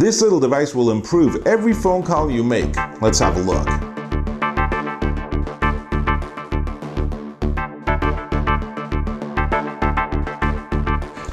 This little device will improve every phone call you make. Let's have a look.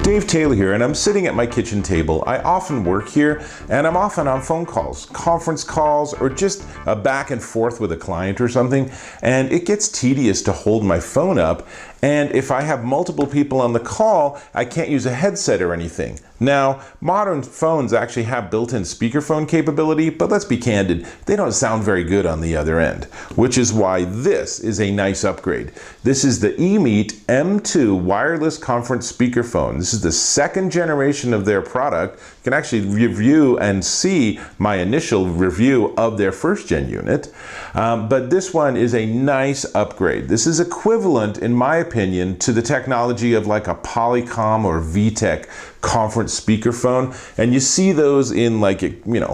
Dave Taylor here, and I'm sitting at my kitchen table. I often work here, and I'm often on phone calls, conference calls, or just a back and forth with a client or something, and it gets tedious to hold my phone up, and if I have multiple people on the call, I can't use a headset or anything. Now, modern phones actually have built-in speakerphone capability, but let's be candid, they don't sound very good on the other end, which is why this is a nice upgrade. This is the eMEET M2 wireless conference speakerphone. This is the second generation of their product. You can actually review and see my initial review of their first gen unit, but this one is a nice upgrade. This is equivalent, in my opinion, to the technology of like a Polycom or VTech conference speakerphone, and you see those in like,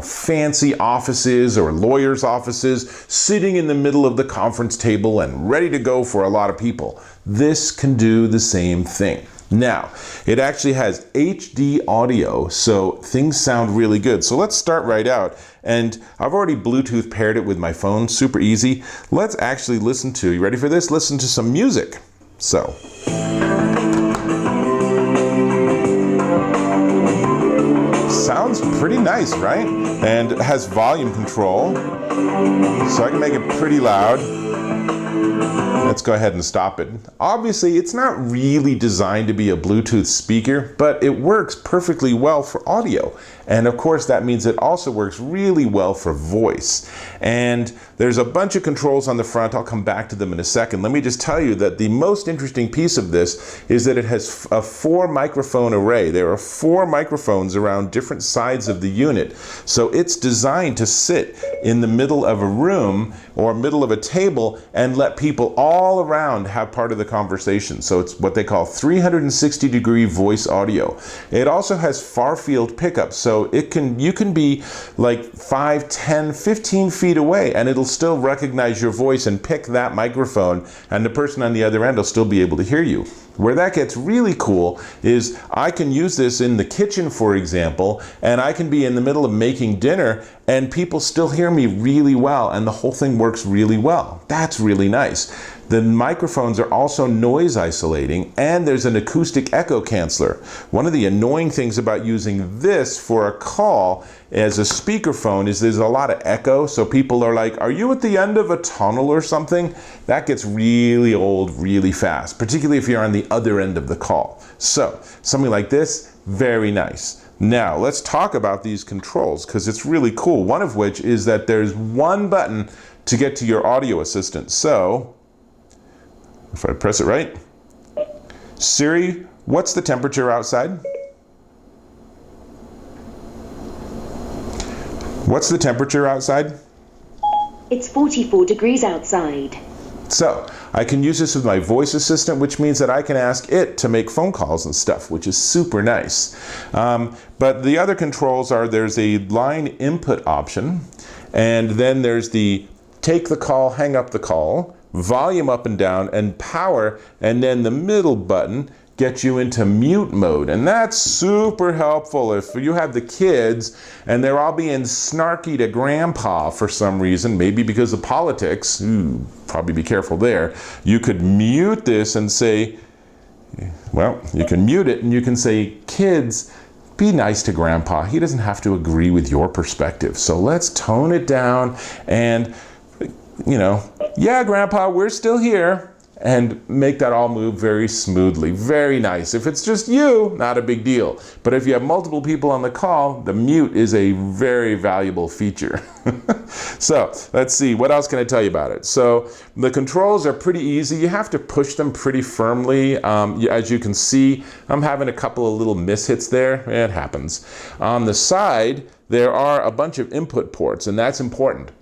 fancy offices or lawyers' offices, sitting in the middle of the conference table and ready to go for a lot of people. This can do the same thing. Now, it actually has HD audio, so things sound really good. So let's start right out. And I've already Bluetooth paired it with my phone, super easy. Let's actually listen to, you ready for this? Listen to some music. So. Sounds pretty nice, right? And it has volume control, so I can make it pretty loud. Let's go ahead and stop it. Obviously, it's not really designed to be a Bluetooth speaker, but it works perfectly well for audio. And of course, that means it also works really well for voice. And there's a bunch of controls on the front. I'll come back to them in a second. Let me just tell you that the most interesting piece of this is that it has a 4 microphone array. There are 4 microphones around different sides of the unit. So it's designed to sit in the middle of a room or middle of a table and let people all around have part of the conversation. So it's what they call 360-degree voice audio. It also has far field pickup, so you can be like 5, 10, 15 feet away and it'll still recognize your voice and pick that microphone, and the person on the other end will still be able to hear you. Where that gets really cool is I can use this in the kitchen, for example, and I can be in the middle of making dinner and people still hear me really well and the whole thing works really well. That's really nice. The microphones are also noise isolating, and there's an acoustic echo canceller. One of the annoying things about using this for a call as a speakerphone is there's a lot of echo, so people are like, are you at the end of a tunnel or something? That gets really old really fast, particularly if you're on the other end of the call. So something like this, very nice. Now let's talk about these controls, because it's really cool. One of which is that there's one button to get to your audio assistant. So if I press it right, Siri, what's the temperature outside? What's the temperature outside? It's 44 degrees outside. So I can use this with my voice assistant, which means that I can ask it to make phone calls and stuff, which is super nice. But the other controls are, there's a line input option, and then there's the take the call, hang up the call, volume up and down, and power, and then the middle button gets you into mute mode. And that's super helpful if you have the kids and they're all being snarky to grandpa for some reason, maybe because of politics. Probably be careful there. You could mute this and say, well, you can mute it and you can say, kids, be nice to grandpa. He doesn't have to agree with your perspective. So let's tone it down and, yeah, grandpa, we're still here. And make that all move very smoothly. Very nice. If it's just you, not a big deal. But if you have multiple people on the call, the mute is a very valuable feature. So let's see, what else can I tell you about it? So the controls are pretty easy. You have to push them pretty firmly. As you can see, I'm having a couple of little mishits there. It happens. On the side, there are a bunch of input ports, and that's important.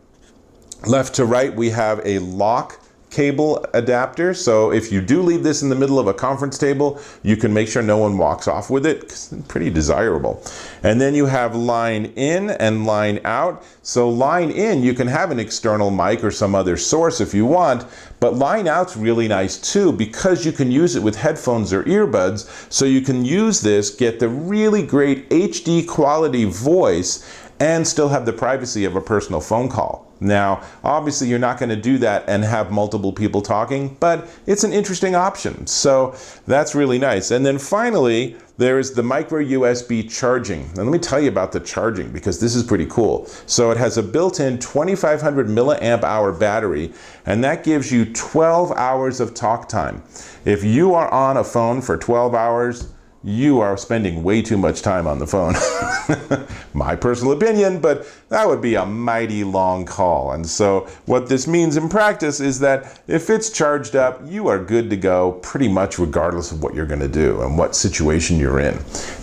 Left to right, we have a lock cable adapter, so if you do leave this in the middle of a conference table, you can make sure no one walks off with it. It's pretty desirable. And then you have line in and line out. So line in, you can have an external mic or some other source if you want, but line out's really nice too because you can use it with headphones or earbuds, so you can use this, get the really great HD quality voice, and still have the privacy of a personal phone call. Now, obviously you're not going to do that and have multiple people talking, but it's an interesting option. So that's really nice. And then finally, there is the micro USB charging. And let me tell you about the charging because this is pretty cool. So it has a built-in 2500 milliamp hour battery, and that gives you 12 hours of talk time. If you are on a phone for 12 hours, you are spending way too much time on the phone. My personal opinion, but that would be a mighty long call. And so what this means in practice is that if it's charged up, you are good to go pretty much regardless of what you're going to do and what situation you're in.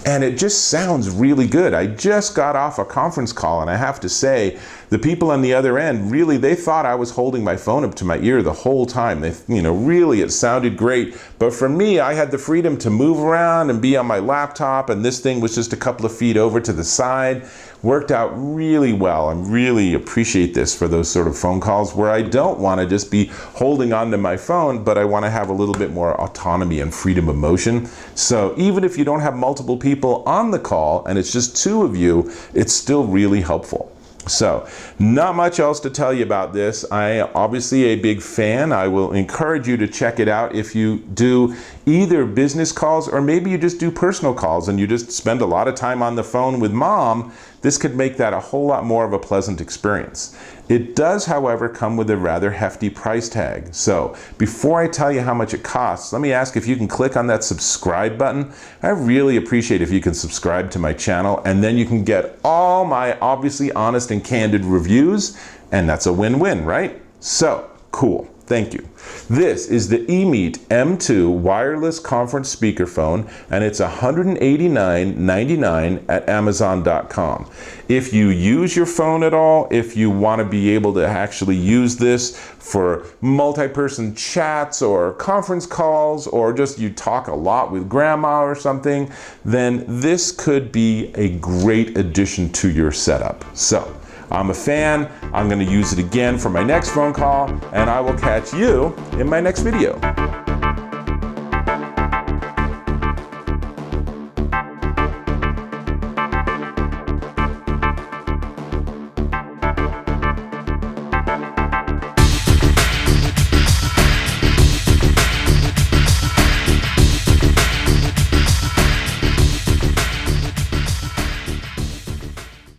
And it just sounds really good. I just got off a conference call, and I have to say, the people on the other end, really, they thought I was holding my phone up to my ear the whole time. They, really, it sounded great. But for me, I had the freedom to move around and be on my laptop, and this thing was just a couple of feet over to the side. Worked out really well. I really appreciate this for those sort of phone calls where I don't want to just be holding onto my phone, but I want to have a little bit more autonomy and freedom of motion. So even if you don't have multiple people on the call and it's just two of you, it's still really helpful. So, not much else to tell you about this. I am obviously a big fan. I will encourage you to check it out if you do either business calls or maybe you just do personal calls and you just spend a lot of time on the phone with mom. This could make that a whole lot more of a pleasant experience. It does, however, come with a rather hefty price tag. So before I tell you how much it costs, let me ask if you can click on that subscribe button. I really appreciate if you can subscribe to my channel, and then you can get all my obviously honest and candid reviews, and that's a win-win, right? So, cool. Thank you. This is the eMEET M2 wireless conference speakerphone, and it's $189.99 at Amazon.com. If you use your phone at all, if you want to be able to actually use this for multi-person chats or conference calls, or just you talk a lot with grandma or something, then this could be a great addition to your setup. So, I'm a fan. I'm going to use it again for my next phone call, and I will catch you in my next video.